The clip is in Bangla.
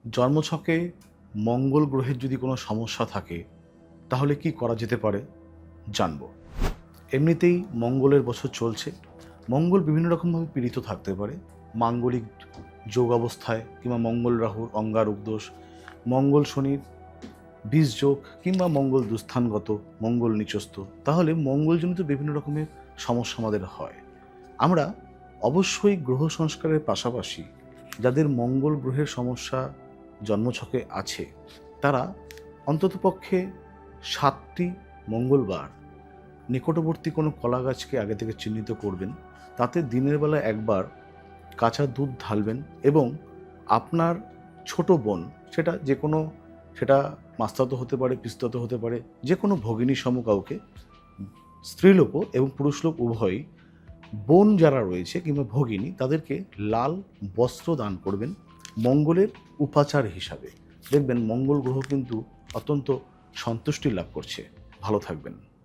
জন্মছকে মঙ্গল গ্রহের যদি কোনো সমস্যা থাকে তাহলে কি করা যেতে পারে জানব। এমনিতেই মঙ্গলের বছর চলছে। মঙ্গল বিভিন্ন রকমভাবে পীড়িত থাকতে পারে, মাঙ্গলিক যোগ অবস্থায় কিংবা মঙ্গল রাহুর অঙ্গারক দোষ, মঙ্গল শনির বিষ যোগ কিংবা মঙ্গল দুস্থানগত, মঙ্গল নিচস্থ। তাহলে মঙ্গলজনিত বিভিন্ন রকমের সমস্যা আমাদের হয়। আমরা অবশ্যই গ্রহ সংস্কারের পাশাপাশি যাদের মঙ্গল গ্রহের সমস্যা জন্মছকে আছে তারা অন্ততপক্ষে 7টি মঙ্গলবার নিকটবর্তী কোনো কলা গাছকে আগে থেকে চিহ্নিত করবেন, তাতে দিনের বেলা একবার কাঁচা দুধ ঢালবেন এবং আপনার ছোট বোন, সেটা মাস্তাতো হতে পারে, পিস্তাতো হতে পারে, যে কোনো ভগিনী সম কাউকে, স্ত্রীলোকও এবং পুরুষলোক উভয়ই, বোন যারা রয়েছে কিংবা ভগিনী তাদেরকে লাল বস্ত্র দান করবেন মঙ্গলের উপাচার হিসাবে। দেখবেন মঙ্গল গ্রহ কিন্তু অত্যন্ত সন্তুষ্টি লাভ করছে। ভালো থাকবেন।